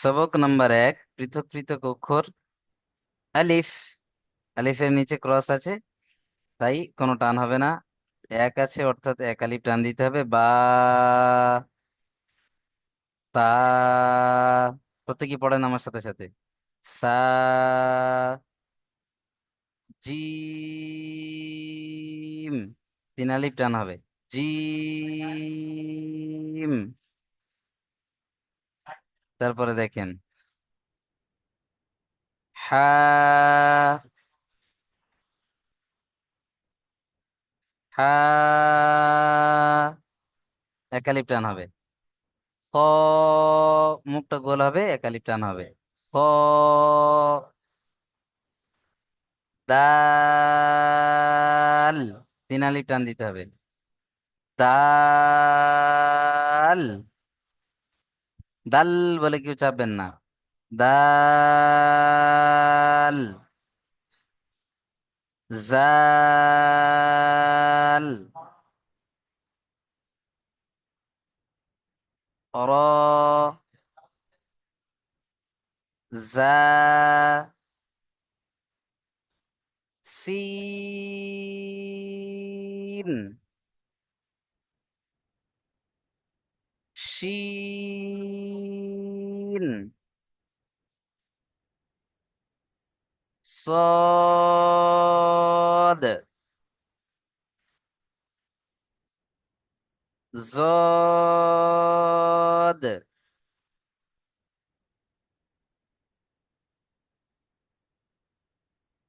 সবক নাম্বার 1, পৃথক পৃথক অক্ষর। আলিফ। আলিফের নিচে ক্রস আছে, তাই কোনো টান হবে না। এক আছে অর্থাৎ এক আলিফ টান দিতে হবে। বা, তা। প্রত্যেকে পড়েন আমার সাথে সাথে। সা, জিম। তিন আলিফ টান হবে। জিম। তারপরে দেখেন, হা, হা, এক আলিফ টান হবে। খ, মুখটা গোল হবে, এক আলিফ টান হবে। খ, দাল, তিন আলিফ টান দিতে হবে। দাল। দাল বলে কেউ চাপবেন না। দাল। জাল। র, জা, সিন, শিন, সদ, জদ।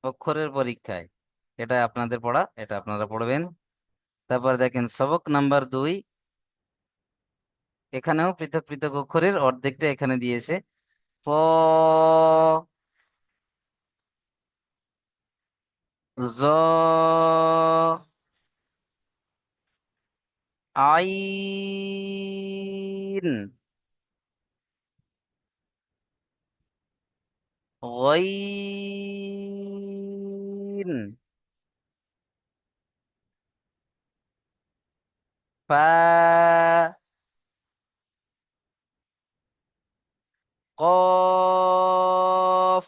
অক্ষরের পরীক্ষায় এটা আপনাদের পড়া, এটা আপনারা পড়বেন। তারপর দেখেন সবক নাম্বার 2। এখানেও পৃথক পৃথক অক্ষরের অর্ধেকটা এখানে দিয়েছে। ত, জ, আইন, গইন, ফা, কফ,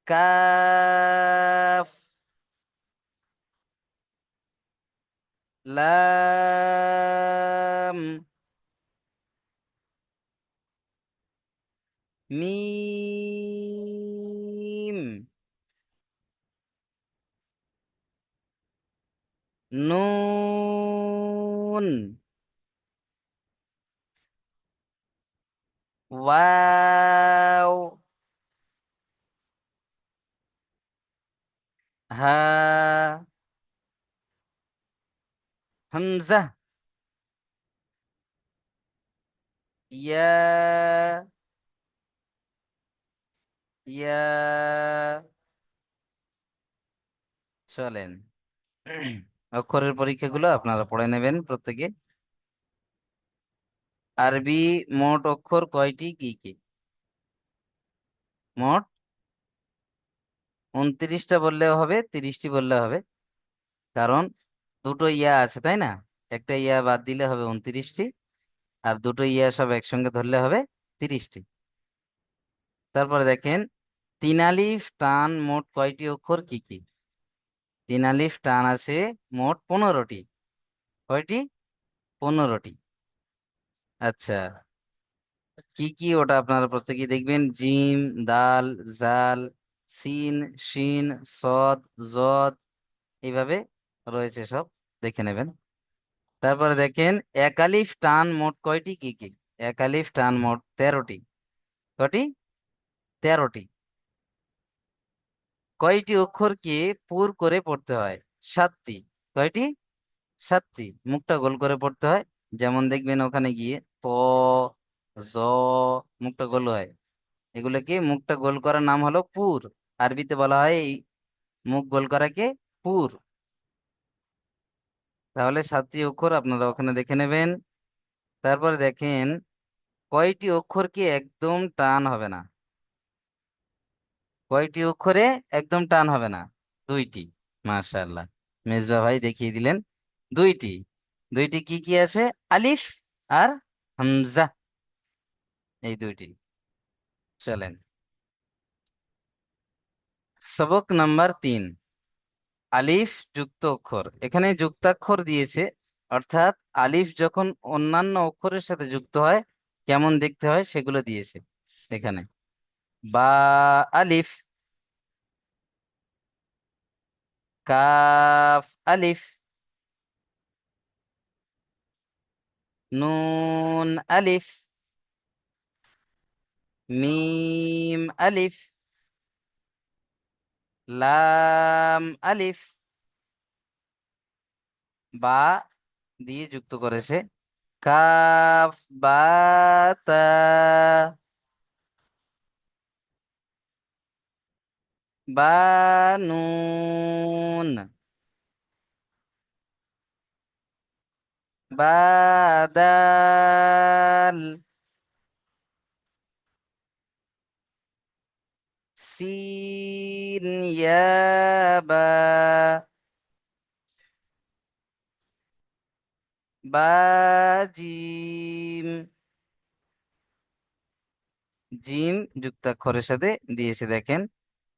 কাফ, লাম, মিম, নুন, ওয়াও, হা, হামজা, ইয়া, ইয়া। চলেন অক্ষরের পরীক্ষাগুলো আপনারা পড়ে নেবেন প্রত্যেকে। আরবি মোট অক্ষর কয়টি, কি কি? মোট 29টা বললেও হবে, 30টি বললে হবে। কারণ দুটো ইয়া আছে, তাই না? একটা ইয়া বাদ দিলে হবে 29টি, আর দুটো ইয়া সব একসঙ্গে ধরলে হবে 30টি। তারপরে দেখেন, তিন আলিফ টান মোট কয়টি অক্ষর, কি কি? তিন আলিফ টান আছে মোট 15টি। কয়টি? 15টি। আচ্ছা, কি কি ওটা আপনারা প্রত্যেকেই দেখবেন। জিম, দাল, জাল, সিন, শিন, সদ, জদ, এইভাবে রয়েছে সব, দেখে নেবেন। তারপরে দেখেন, একালিফ টান মোট কয়টি, কি কি? একালিফ টান মোট 13টি। কয়টি? 13টি। কয়টি অক্ষরকে পুর করে পড়তে হয়? 7টি। কয়টি? 7টি। মুখটা গোল করে পড়তে হয়। যেমন দেখবেন ওখানে গিয়ে ত, জ, মুখটা গোল হয়। এগুলোকে মুখটা গোল করার নাম হলো পুর। আরবিতে বলা হয় এই মুখ গোল করাকে পুর। তাহলে 7টি অক্ষর আপনারা ওখানে দেখে নেবেন। তারপরে দেখেন, কয়টি অক্ষরকে একদম টান হবে না? কয়টি অক্ষরে একদম টান হবে না? 2টি। মাশাআল্লাহ, মেজবা ভাই দেখিয়ে দিলেন। 2টি। 2টি কি কি আছে? আলিফ আর হামজা, এই দুইটি। চলেন, সবক নাম্বার 3, আলিফ যুক্ত অক্ষর। এখানে যুক্তাক্ষর দিয়েছে, অর্থাৎ আলিফ যখন অন্যান্য অক্ষরের সাথে যুক্ত হয় কেমন দেখতে হয় সেগুলো দিয়েছে এখানে। বা আলিফ, কাফ আলিফ, নুন আলিফ, মিম আলিফ, লাম আলিফ। বা দিয়ে যুক্ত করেছে। কাফ বা তা, বা নুন, বা দাল, সিন ইয়া বা, বা জিম। জিম যুক্তাক্ষরের সাথে দিয়েছে দেখেন।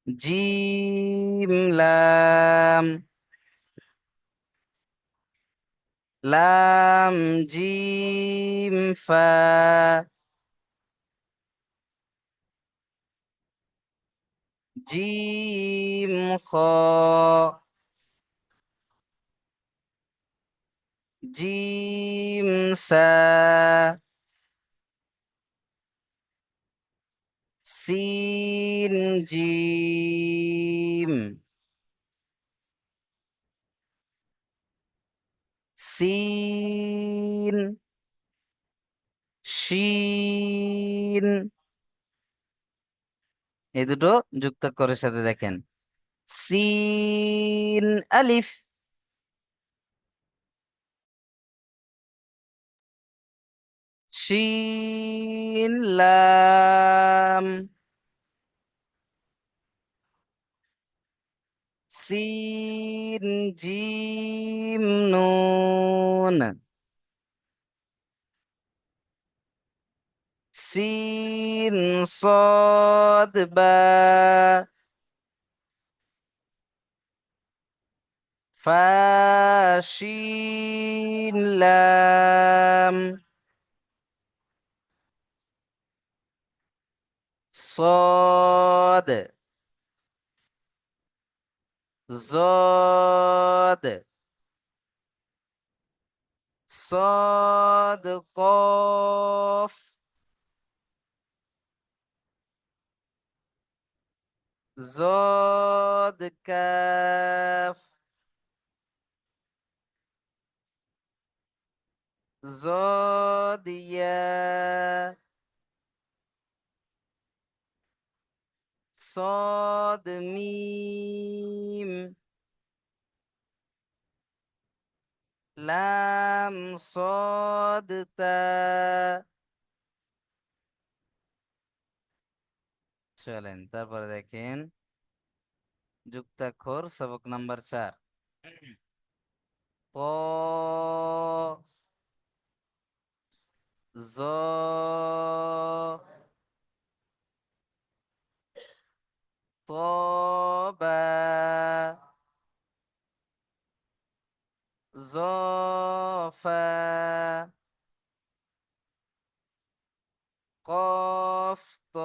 জিম লাম, লাম জিম ফা, জিম খ, জিম সা, সিন জিম, সিন, শিন। এই দুটো যুক্তাক্ষরের সাথে দেখেন। সিন আলিফ, শিন লাম, সিন জিম নুন, সিন صاد বা, ফা শিন লাম, صاد زاد، صاد قاف، زاد كاف، زاد يا، صاد ميم، লাম صاد তা। চলেন তারপরে দেখেন যুক্তাক্ষর সবক নাম্বার 4, ক, জ, ত, বা, জ, ফা, কফ, ত,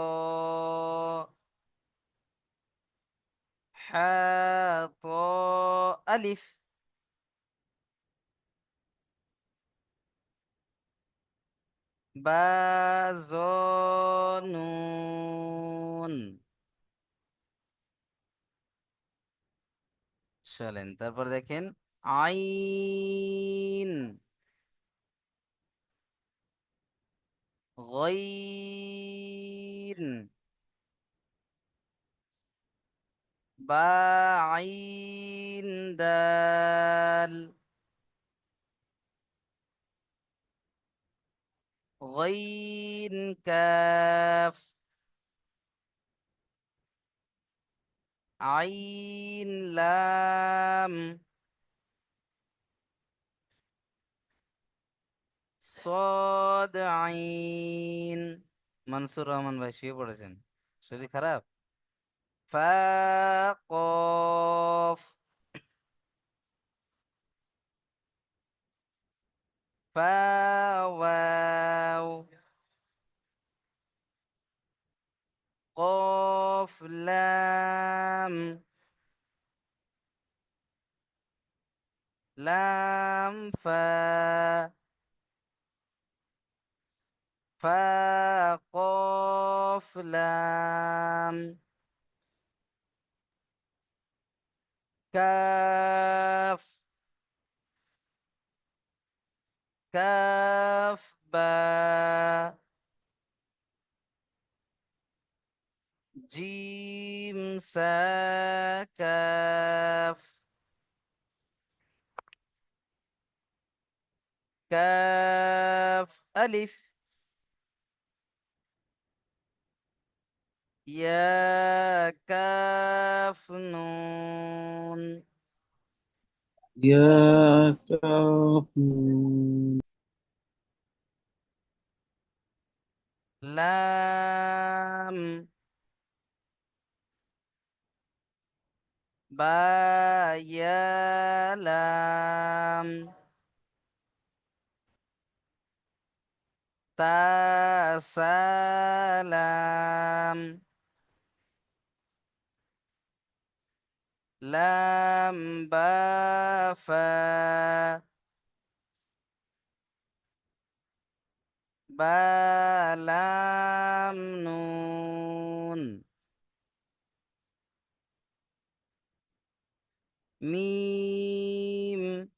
হা, ত আলিফ, বা, জ, নুন। চলেন তারপর দেখেন আইন, গইন, বা আইন দাল, গইন কাফ, আইন লাম, صاد আইন। মনসুর রহমান ভাই শুয়ে পড়েছেন, শরীর খারাপ। ফা কফ। ফা ওয়াও। কফ লাম। লাম ফা। ফা কফ লাম। কাফ। কাফ বা। জিম সা। কাফ। কাফ আলিফ। ইয়া কাফ নুন। يا كاف লাম। বা। ইয়া লাম। তা। সালাম। লাম বা। ফা। বা। লাম নুন। মিম।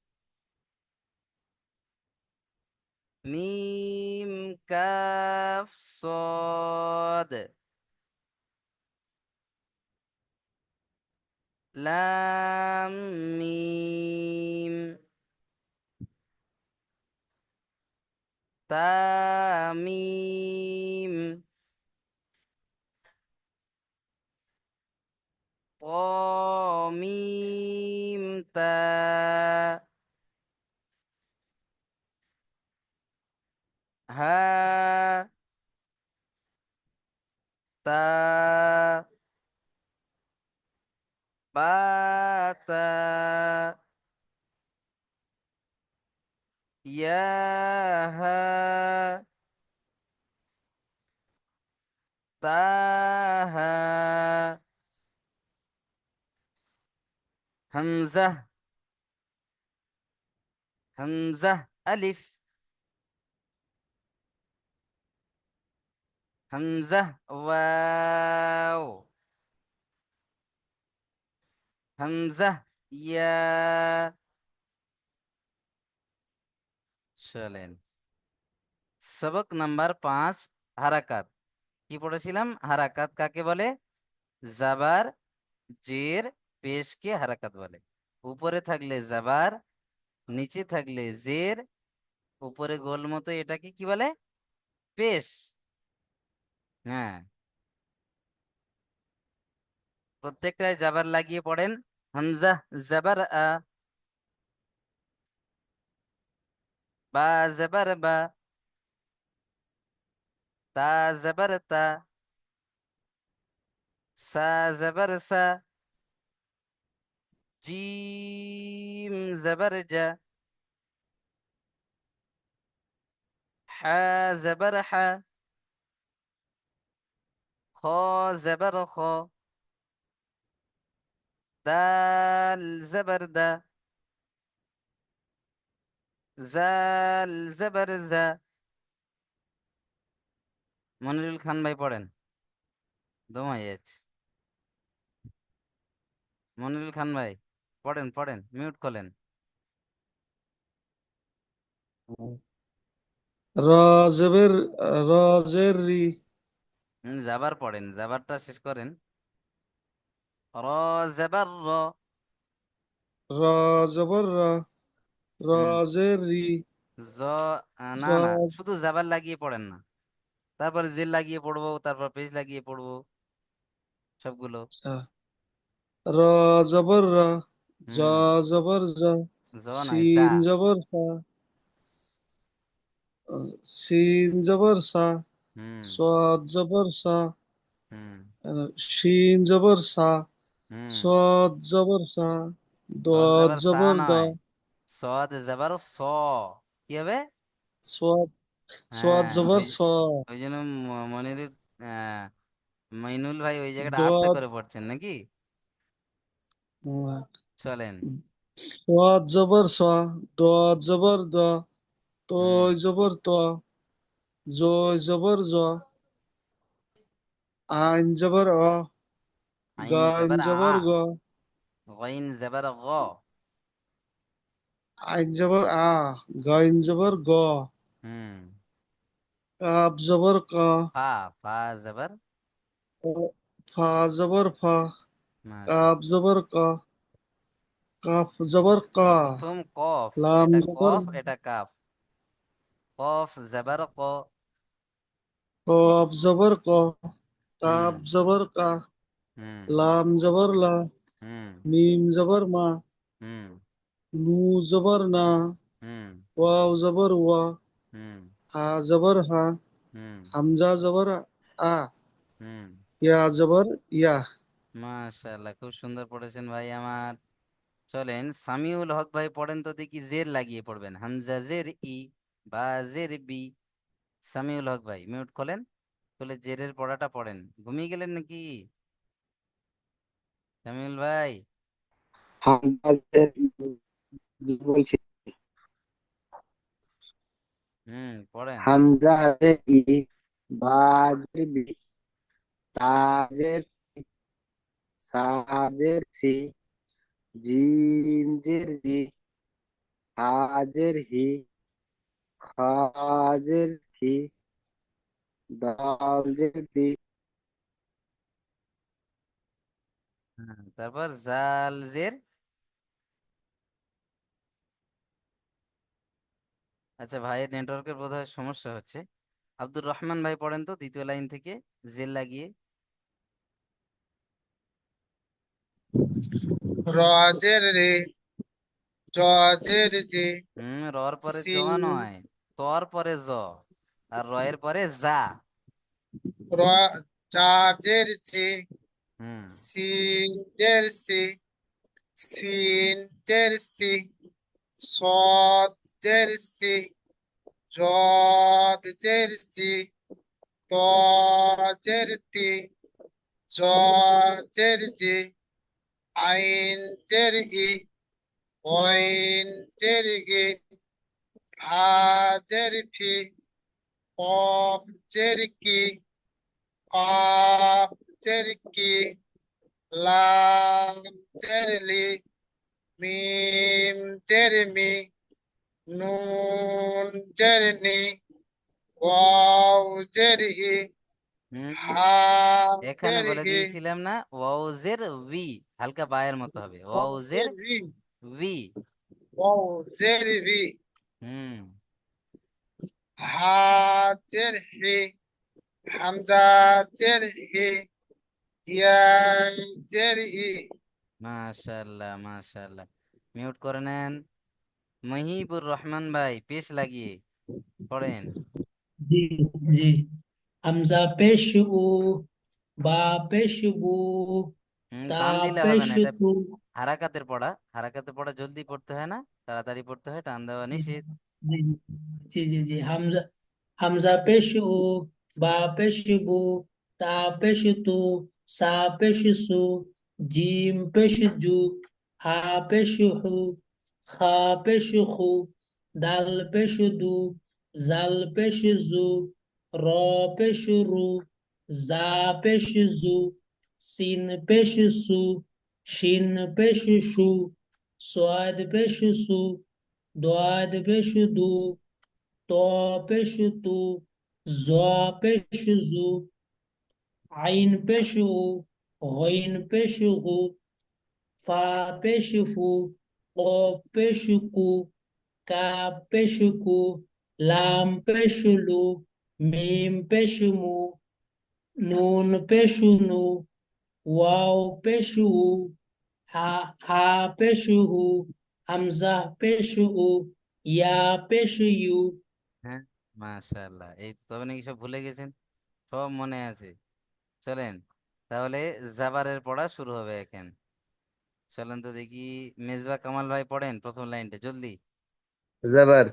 মিম কাফ সদ। লাম মিম। তামিম। মিম তা। হা। তা। বা। তা। ইয়া। হা। তা। হা। হামজা। হামজা আলিফ। হামজা ওয়াও। হামজা ইয়া। চলেন, সবক নাম্বার 5, হারাকাত। কি পড়েছিলাম? হারাকাত কাকে বলে? জাবার, জের, পেশকে হারাকাত বলে। উপরে থাকলে জাবার, নিচে থাকলে জের, উপরে গোল মতো, এটাকে কি বলে? পেশ। হ্যাঁ, প্রত্যেকটায় জাবার লাগিয়ে পড়েন। হামজা জাবার আ। বা জাবার বা। তা জাবার তা। সা জাবার সা। জিম জাবার জা। হা জাবার হা। খ জাবার খ। দাল জাবার দা। জাল জাবার জা। মনিরুল খান ভাই পড়েন, দমাই যাচ্ছে। মনিরুল খান ভাই পড়েন, পড়েন, মিউট করলেন। را زبر را زر ري জাবার পড়েন, জাবারটা শেষ করেন। র জাবার র। را زبر را را হুম। زر ري জ না না, را শুধু জাবার লাগিয়ে পড়েন না, তারপরে জেল লাগিয়ে পড়বো, তারপর পেজ লাগিয়ে পড়বো, সবগুলো। را زبر را হুম। زا زبر زا জ নয়, জা। سين زبر سا সিন জবর সা, হুম। সদ জবর সা, হুম। শিন জবর সা, হুম। সদ জবর সা, সদ দদ জবর সা জবর দ, নয়, সদ জবর স। কি হবে? সোয়াদ, সোয়াদ হ্যাঁ, জবর ওই স, ওই জন্য মনির, আহ, মাইনুল ভাই ওই জায়গাটা আস্তে দদ, করে পড়ছেন নাকি? চলেন। সোয়াদ জবর স, দদ জবর দ, হুম। তয় জবর ত, জয় জবর জ, আইন জবর অ, আইন গাইন জবর আ, জবর গ, গইন জবর গ। আইন জবর আ, গাইন জবর গ, হুম। কাপ জবর ক, ফা, ফা জবর। ফা জবর ফা, মাশা। কাপ জবর ক, কাফ জবর কা, প্রথম কফ, লাম এটা জবর কফ এটা কাফ। কফ জবর ক। কফ জবর ক, হুম। কাপ জবর কা, হুম। লাম জবর লা, হুম। মিম জবর মা, হুম। নু জবর না, হুম। ওয়াও জবর ওয়া, হুম। হা জবর হা, হুম। হামজা জবর আ, হুম। ইয়া জবর ইয়া। মাশাআল্লাহ, খুব সুন্দর পড়েছেন ভাই আমার। চলেন, সামিউল হক ভাই পড়েন তো দেখি, জের লাগিয়ে পড়বেন, হামজা জের ই বা জের বি। সামিউল হক ভাই মিউট খোলেন, খুলে জেরের পড়াটা পড়েন। ঘুমিয়ে গেলেন নাকি সামিউল ভাই? হামজাদের বলছি। হুম, পড়েন। হামজাদের ই, বাজের বি, তাজের তি, সাজের সি, জিমজের জি, হাজের হি, খাজের হি, দালজের দি। হ্যাঁ, তারপর জাল জের। আচ্ছা, ভাইয়ের নেটওয়ার্কের বোধহয় সমস্যা হচ্ছে। আব্দুর রহমান ভাই পড়েন তো দ্বিতীয় লাইন থেকে, জের লাগিয়ে। রজের রে, জজের যে, রর পরে জ সিন, নয়, তর পরে জ, আর রয়ের পরে যা। র, চাজের যে, হুম। সিনের সি, সিনের সি, সজের সি, জজের জি, তজের তি, জজের জি, আইন জের ই, ওয়াইন জের গি, হাজের ফি, কফ জের কি, কফ জের কি, লাম জের লি, মিম জের মি, নুন জের নি, ওয়াও জের ই, হুম। হা এখানে জের বলে হি, দিয়েছিলাম না, ওয়াউজের ভি, হালকা বায়ের মতো হবে, ওয়াও ওয়াউজের জের রি, ভি। ওয়াও জের রি, হুম। হা জের হি, হামজা জের হি, ইয়া জের ই। মাশাআল্লাহ, মাশাআল্লাহ। মিউট করে নেন। মহিবুর রহমান ভাই পেশ লাগিয়ে পড়েন। জি, জি। হামজা পেশ উ, বা পেশ বু, তা টান দিলে হবে পেশ না, এটা তু। হারাকাতের পড়া। হারাকাতের পড়া জলদি পড়তে হয় না, তাড়াতাড়ি পড়তে হয়, টান দেওয়া নিষেধ। জি, জি, জি, জি। হামজা, হামজা পেশ উ, বা পেশ বু, তা পেশ তু, সা পেশ সু, জিম পেশ জু, হা পেশ হু, খা পেশ খু, দাল পেশ দু, জাল পেশ জু, র পেশ রু, জা পেশ জু, সিন পেশ সু, শিন পেশ সু, সোয়াদ পেশ সু, দোয়াদ পেশ দু, ত পেশ তু, জ পেশ জু, আইন পেশ উ, গইন পেশ গু, ফা পেশ ফু, ক পেশ কু, কা পেশ কু, লাম পেশ লু, মিম পেশ মু, নুন পেশ নু, ওয়াও পেশ উ, হা হা পেশ হু, হামজা পেশ উ, ইয়া পেশ ইউ, হ্যাঁ, মাশাআল্লাহ, এই তো, তবে নাকি সব ভুলে গেছেন, সব মনে আছে। চলেন, তাহলে জাবারের পড়া শুরু হবে এখন। চলেন তো দেখি, মেজবা কামাল ভাই পড়েন প্রথম লাইনটা জলদি। জবর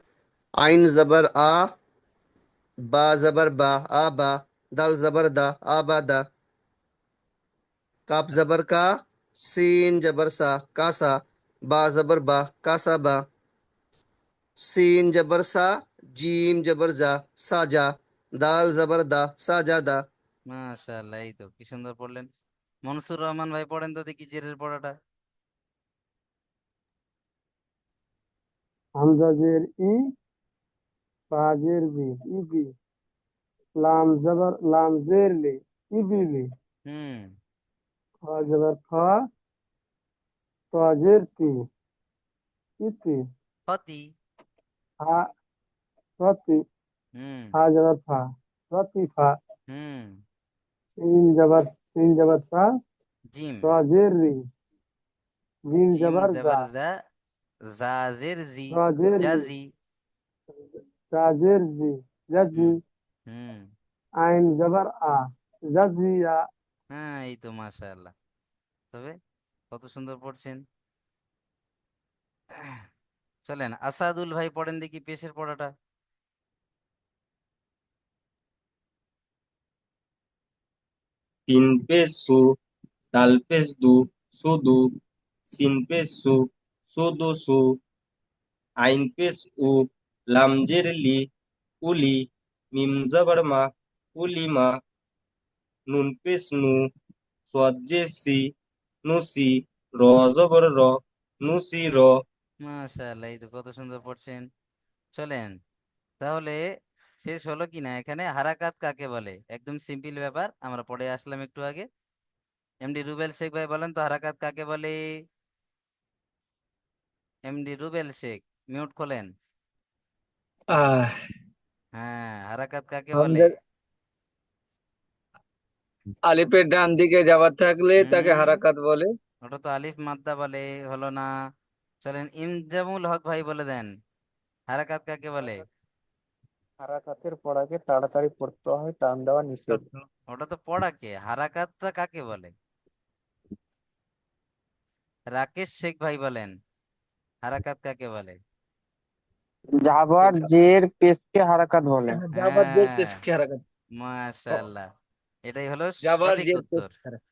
আইন জবর আ, বা জবর বা, আ বা। দাল জবর দা, আ বা দা। কাপ জবর কা, সিন জবর সা, কাসা। বা জবর বা, কাসা বা। सीन जबर सा, जीम जबर जा, साजा। दाल जबर दा, साजा दा। মাশাআল্লাহ, এই তো কি সুন্দর পড়লেন। মনসুর রহমান ভাই পড়েন তো দেখি জেরের পড়াটা। হামজা জের ই, বা জের বি, ইবি। লাম জের লি, ইবিলি। হুম। ফা জবর ফা, তা জের তি, ইতি। ফতি। হা রতি, হুম। হা জবর ফা, রতি ফা। হুম। সিন জবর সা, জিম। তা জের রি, জিম জিম জবর জা, জবর জা, জাজের জি, তা জের রি, জাজি। তা জের জি, জাজি। হুম। হুম। আইন জবর আ, জাজিয়া। হ্যাঁ, এই তো মাশাআল্লাহ, তবে কত সুন্দর পড়ছেন। চলেন আসাদুল ভাই পড়েন দেখি পেশের পড়াটা। তিন পেশ সু, দাল পেশ দু, সুদু। সিন পেশ সু, সুদু সু। আইন পেশ উ, লাম জের লি, উলি। মিম জবর মা, উলিমা। নুন পেশ নু, সদ জের সি, নুসি। র জবর র, নুসি র। মাশাআল্লাহ, এই তো কত সুন্দর পড়ছেন। চলেন, তাহলে শেষ হলো কিনা এখানে, হারাকাত কাকে বলে, একদম সিম্পল ব্যাপার, আমরা পড়ে আসলাম একটু আগে। এমডি রুবেল শেখ ভাই বলেন তো হারাকাত কাকে বলে। এমডি রুবেল শেখ, মিউট খোলেন। আহ হ্যাঁ, হারাকাত কাকে বলে। হামজা আলিফের ডান দিকে যাবার থাকলে তাকে হুম, হারাকাত বলে। ওটা তো আলিফ মাদ্দা বলে, হলো না। চলেন ইনজামুল হক ভাই বলে দেন, হারাকাত কাকে বলে। হারাকাতের পড়াকে তাড়াতাড়ি পড়তে হয়, টান দেওয়া নিষেধ। ওটা তো পড়াকে, হারাকাতটা কাকে বলে। রাকেশ শেখ ভাই বলেন, হারাকাত কাকে বলে। জাবার জের পেশকে হারাকাত বলে। জাবার জের হ্যাঁ, পেশকে হারাকাত। ও, মাশাআল্লাহ, এটাই হলো জাবার সঠিক জের উত্তর। পেশকে হারাকাত।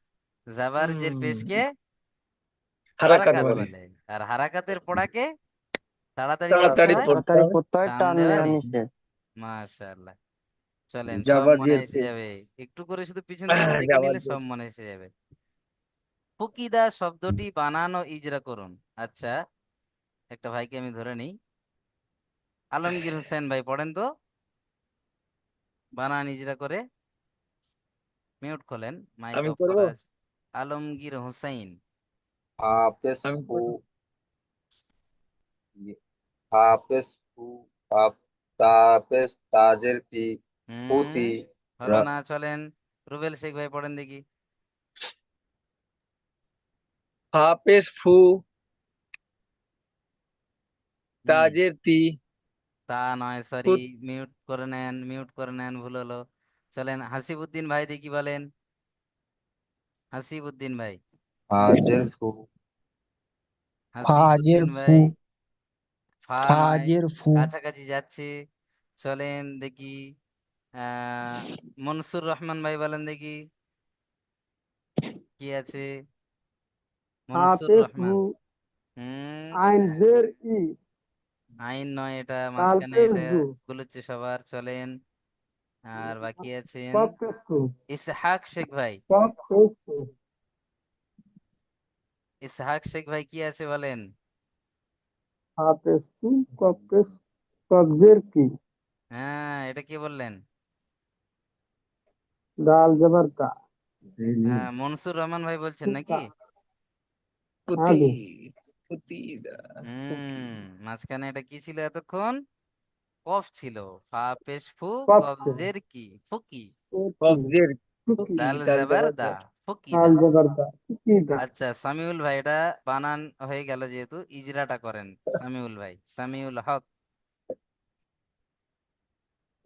জাবার জের পেশকে হারাকাত হারাকাত বলে। বলে, আর হারাকাতের পড়াকে তাড়াতাড়ি পড়তে তাড়াতাড়ি হয়, পড়তে তাড়াতাড়ি হয়। পড়তে হয়, টান টান দেওয়া দেওয়া নিষেধ। নিষেধ। মাশাআল্লাহ, চলেন সব জাবার মনে জের এসে পেশ। যাবে। একটু করে শুধু পিছন থেকে দেখে জাবার নিলে জের। সব মনে এসে যাবে। ফকিদা শব্দটি বানানো ইজরা করুন। আচ্ছা, একটা ভাইকে আমি ধরে নিই, আলমগীর হোসেন ভাই পড়েন তো, বানান ইজরা করে। মিউট খোলেন, মাইক আমি অফ করব। করা আছে। আলমগীর হোসাইন। हाफिज আমি हु করব। हाफिज हु हाफ ताफिज ताजिर की হুম, होती হলো र, না। চলেন রুবেল শেখ ভাই পড়েন দেখি। হাফেজ ফু, হুম, তাজের তি, তা নয়, সরি, হুত। মিউট করে নেন, মিউট করে নেন, ভুল হলো। চলেন হাসিবুদ্দিন ভাই দেখি বলেন, হাসিবুদ্দিন ভাই। हाजिर हु ফাজের হাসিবুদ্দিন ফু, ভাই, ফা নয়, ফাজের ফু। কাছাকাছি যাচ্ছে। চলেন দেখি, আহ মনসুর রহমান ভাই বলেন দেখি কি আছে। মনসুর হাফেজ হু, রহমান। হুম। আইন জের ই, আইন নয় এটা, তাল মাঝখানে পেশ এটা দু, গুলোচ্ছে সবার। চলেন, আর বাকি আছেন কপ পেশ টু, ইসহাক শেখ ভাই। কপ পেশ টু। ইসহাক শেখ ভাই কি আছে বলেন। হাফেজ টু, কপ পেশ, কপ জের কি। হ্যাঁ, এটা কি বললেন। দাল জবর কা, হ্যাঁ, মনসুর রহমান ভাই বলছেন নাকি। কুত্তা। পুতি, আগে পুতি পুতি। হুম, মাঝখানে এটা কি ছিল এতক্ষণ, কফ ছিল। ফা পেশ ফু, কপ ছে, কবজের কি, ফুকি। এর কি, কবজের কুকি। পুকি, দাল তাল জাবার জাবার দা, দা। ফুকিদা। দাল জবর দা, কুকি দা। আচ্ছা সামিউল ভাই, এটা বানান হয়ে গেল, যেহেতু ইজরাটা করেন। সামিউল ভাই, সামিউল হক।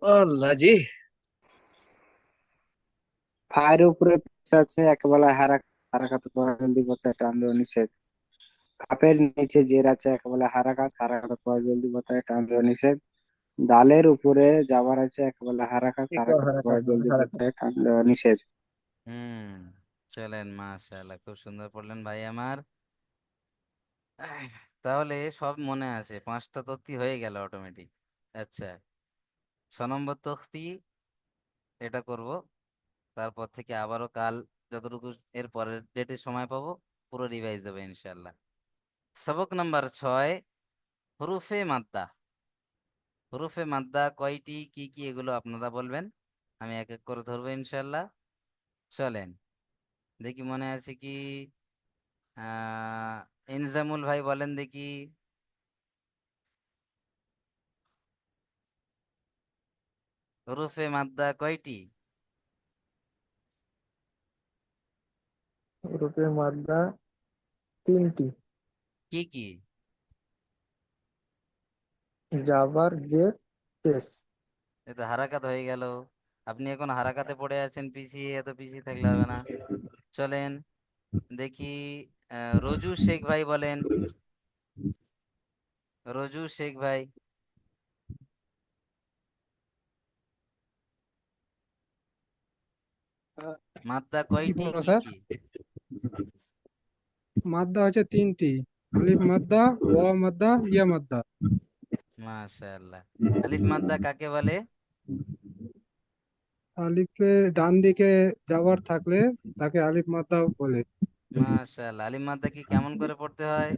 আল্লাহ জি। ফায়ের উপরে পেশ আছে, একে বলা হয় হারাকাত পড়া জলদি পড়তে টান দেওয়া নিষেধ। কাপের নিচে জের আছে, একে বলা হয় হারাকাত পড়া জলদি পড়তে টান দেওয়া নিষেধ। দালের উপরে জাবার আছে, একে বলা হয় হারাকাত পড়া জলদি পড়তে টান দেওয়া নিষেধ। হুম, চলেন মাশাআল্লাহ, খুব সুন্দর পড়লেন ভাই আমার। আহ, তাহলে সব মনে আছে, 5টা তক্তি হয়ে গেল অটোমেটিক। আচ্ছা, 6 নম্বর তক্তি এটা করব, তারপর থেকে আবারও কাল যতটুকু এর পরের ডেটে সময় পাবো পুরো রিভাইজ দেবো ইনশাল্লাহ। সবক নাম্বার 6, হুরুফে মাদ্দা। হুরুফে মাদ্দা কয়টি, কি কি, এগুলো আপনারা বলবেন, আমি এক এক করে ধরবো ইনশাল্লাহ। চলেন দেখি মনে আছে কি। ইনজামুল ভাই বলেন দেখি, হুরুফে মাদ্দা কয়টি? রূপে মাদ্দা 3টি। কি কি? জাবার জের পেশ। এ তো হারাকাত হয়ে গেল। আপনি এখন হারাকাতে পড়ে আছেন, পিছিয়ে, এত পিছিয়ে থাকলে হবে না। চলেন দেখি, রোজু শেখ ভাই বলেন, রোজু শেখ ভাই, মাদ্দা কি কয়টি, বলবো কি স্যার? কি? মাদ্দা হচ্ছে 3টি। আলিফ মাদ্দা, ওয়া মাদ্দা, ইয়া মাদ্দা। মাশাআল্লাহ। আলিফ মাদ্দা কাকে বলে? আলিফের ডান দিকে যাওয়ার থাকলে তাকে আলিফ মাদ্দা বলে। মাশাআল্লাহ। আলিফ মাদ্দা কি কেমন করে পড়তে হয়?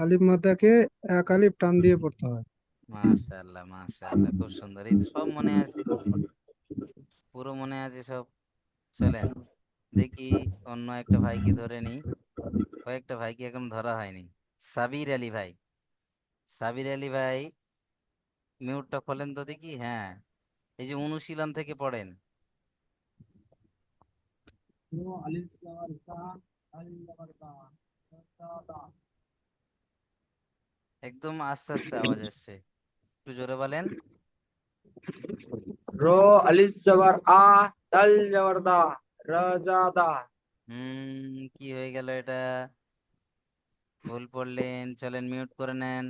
আলিফ মাদ্দাকে এক আলিফ টান দিয়ে পড়তে হয়। মাশাআল্লাহ মাশাআল্লাহ, খুব সুন্দর, এই তো সব মনে আছে, পুরো মনে আছে সব। চলেন দেখি অন্য একটা ভাইকে ধরে নিই, কয়েকটা ভাইকে এখন ধরা হয়নি। সাবির আলী ভাই, সাবির আলী ভাই, মিউটটা খোলেন তো দেখি। হ্যাঁ, এই যে অনুশীলন থেকে পড়েন। একদম আস্তে আস্তে আওয়াজ আসছে, একটু জোরে বলেন। র আলিফ জবর আ, দাল জবর দা, রাজাদা। কি হয়ে গেল এটা? ভুল পড়লেন, চলেন মিউট করে নেন।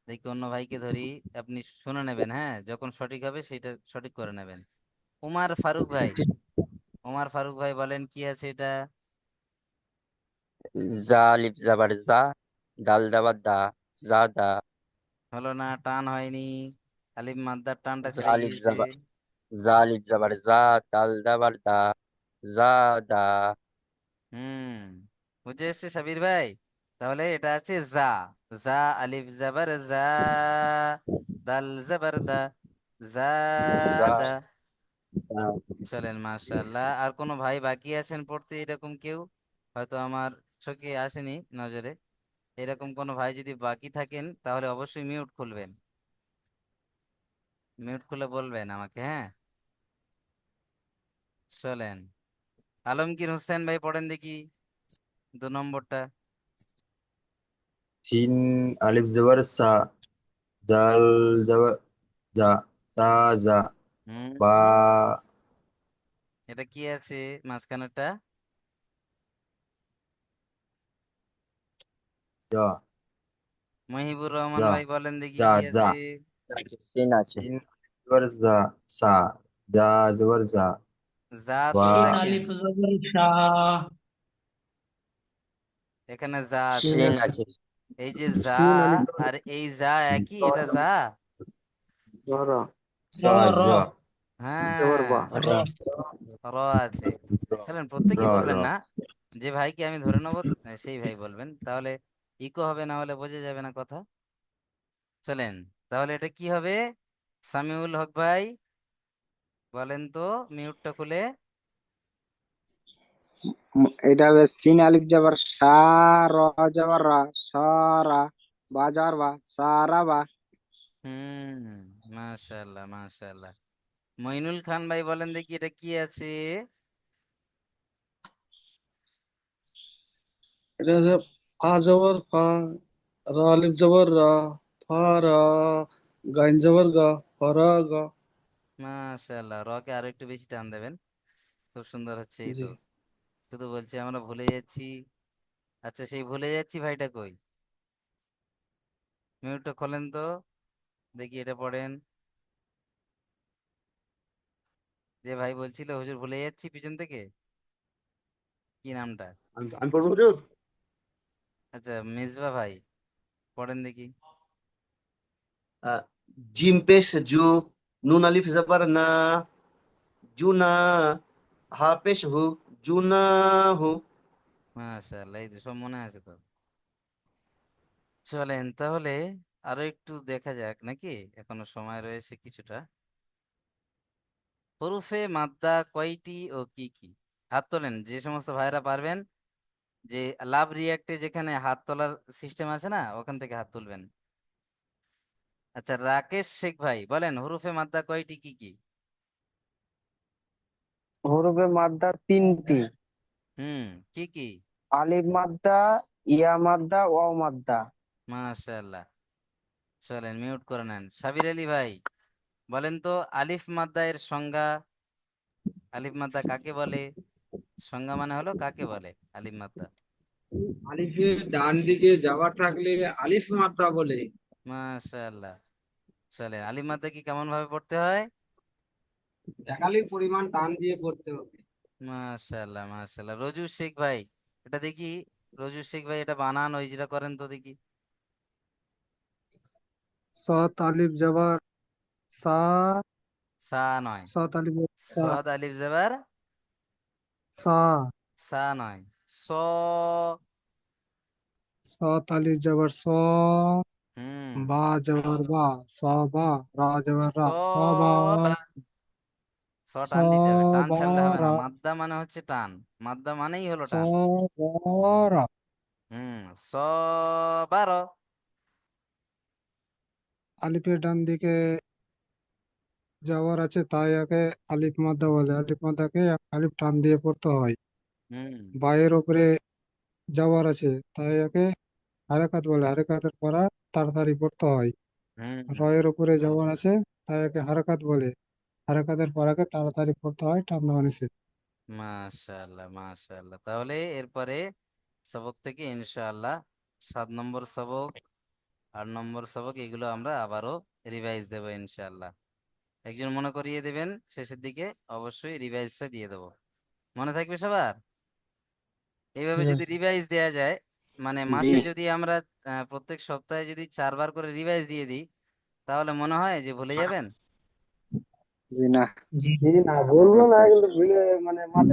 দেখি অন্য ভাইকে ধরি, আপনি শুনে নেবেন, হ্যাঁ, যখন সঠিক হবে সেটা সঠিক করে নেবেন। উমার ফারুক ভাই, উমার ফারুক ভাই বলেন কি আছে এটা? জা আলিফ জাবার জা, দাল দাবার দা, জা দা। হলো না, টান হয়নি, আলিফ মাদ্দার টানটা জা ছেড়ে আলিফ গিয়েছে। জাবার জা আলিফ জাবার জা, দাল দাবার দা, জা দা। হুম, বুঝে এসছে সাবির ভাই? তাহলে এটা আছে জা, জা আলিফ জাবার জা, দাল জাবার দা, জা জা দা। দা। চলেন মাশাআল্লাহ। আর কোনো ভাই বাকি আছেন পড়তে এরকম কেউ? হয়তো আমার চোখে আসেনি, নজরে। এরকম কোনো ভাই যদি বাকি থাকেন তাহলে অবশ্যই মিউট খুলবেন, মিউট খুলে বলবেন আমাকে, হ্যাঁ। চলেন, আলমগীর হোসেন ভাই পড়েন দেখি 2 নম্বরটা। সিন আলিফ জবর সা, জাল জবর জা, সা জা, বা হুম, এটা কি আছে মাঝখানেরটা? জা, মহিবুর রহমান জা, ভাই বলেন দেখি জা, কি জা। আছে? সিন আছে। সিন আলিফ জবর জা, সা, জা জবর জা, যা বা। তো শিন দেখেন, আলিফ জবর শাহ। এখানে যা আছে, সিন আছে। এই যে যা শিন আলিফ আর এই যা একই, এটা যা। জবর র জা, র জা, জবর হ্যাঁ, বা। র র আছে। র, চলেন র, প্রত্যেকেই র। বলবেন না, যে ভাইকে আমি ধরে নেবো সেই ভাই বলবেন, তাহলে ইকো হবে, না হলে বোঝা যাবে না কথা। চলেন, তাহলে এটা কি হবে? সামিউল হক ভাই বলেন তো, মিউটটা খুলে। এটা হবে সিন আলিফ যাবার সা, র যাবার রা, সারা, বা যাবার বা, সারা বা। হুম, মাশাআল্লাহ মাশাআল্লাহ। মইনুল খান ভাই বলেন দেখি এটা কি আছে? এটা হচ্ছে ফা জবর ফা, রা আলিফ জবর রা, ফা রা, গাইন জবর গা, ফরা গা, মাশাআল্লাহ, রকে আরো একটু বেশি টান দেবেন। খুব সুন্দর হচ্ছে, এই জি। তো। শুধু বলছি আমরা ভুলে যাচ্ছি। আচ্ছা, সেই ভুলে যাচ্ছি ভাইটা কই? মিউটটা খোলেন তো, দেখি এটা পড়েন। যে ভাই বলছিল হুজুর ভুলে যাচ্ছি পিছন থেকে, কি নামটা? আমি পড়বো হুজুর। আচ্ছা, মিসবা ভাই, পড়েন দেখি। আহ, জিম পেশ জু, নুন আলিফ জবর না, জুনা, হা পেশ হু, জুনা হু। মাশাআল্লাহ, এই তো সব মনে আছে তো। চলেন তাহলে আরো একটু দেখা যাক নাকি, এখনো সময় রয়েছে কিছুটা। হরুফে মাদ্দা কয়টি ও কি কি? হাত তোলেন যে সমস্ত ভাইরা পারবেন। যে লাভ রিয়াক্টে যেখানে হাত তোলার সিস্টেম আছে না, ওখান থেকে হাত তুলবেন। আচ্ছা, রাকেশ শেখ ভাই বলেন হরুফে মাদ্দা কয়টি, কি কি? হরফে মাদ্দা তিনটি। হুম, কি কি? আলিফ মাদ্দা, ইয়া মাদ্দা, ওয়াও মাদ্দা। মাশাআল্লাহ। চলেন মিউট করে নেন। সাবির আলী ভাই বলেন তো আলিফ মাদ্দা এর সংজ্ঞা। আলিফ মাদ্দা কাকে বলে? সংজ্ঞা মানে হলো কাকে বলে আলিফ মাদ্দা। আলিফের ডান দিকে যাওয়ার থাকলে আলিফ মাত্রা বলে। মাশাআল্লাহ। চলেন আলিফ মাদ্দা কি কেমন ভাবে পড়তে হয়? একালিক পরিমাণ টান দিয়ে পড়তে হবে। মাশাআল্লাহ, মাশাআল্লাহ। রজু শেখ ভাই, এটা দেখি। রজু শেখ ভাই, এটা বানান ওই যেটা করেন তো দেখি। সাত আলিফ জবর সা, সা নয়, সাত আলিফ সা, সদ আলিফ জেবার সা, সা নয়, স। সাত আলিফ জবর স, হুম, বা জবর বা, সা বা, রা জবর স রা, সা বা, বা। স স টান দিতে হবে, টান বা ছাড়লে হবে না। রা, মাদ্দা মানে হচ্ছে টান, মাদ্দা মানেই হলো স টান। বা রা। হুম, স বারো। আলিফের ডান দিকে যাওয়ার আছে তাই একে আলিফ মাদ্দা বলে। আলিফ মাদ্দাকে এক আলিফ টান দিয়ে পড়তে হয়। হুম, বায়ের উপরে যাওয়ার আছে তাই একে হারাকাত বলে। হারাকাতের পড়া তাড়াতাড়ি পড়তে হয়। হুম। রয়ের উপরে যাওয়ার আছে তাই একে হারাকাত বলে। হারাকাতের পড়াকে তাড়াতাড়ি পড়তে হয়, টান দেওয়া নিষেধ। মাশাআল্লাহ, মাশাআল্লাহ। তাহলে এরপরে সবক থেকে ইনশাআল্লাহ 7 নম্বর সবক, 8 নম্বর সবক, এগুলো আমরা আবারও রিভাইজ দেবো ইনশাআল্লাহ। একজন মনে করিয়ে দেবেন শেষের দিকে, অবশ্যই রিভাইজটা দিয়ে দেবো। মনে থাকবে সবার? এইভাবে ঠিক যদি আছে। রিভাইজ দেয়া যায়, মানে জি। মাসে যদি আমরা প্রত্যেক সপ্তাহে যদি 4 বার করে রিভাইজ দিয়ে দিই, তাহলে মনে হয় যে ভুলে যাবেন? জি না। জি। জি না, বলবো না কিন্তু ভুলে মানে মাথায়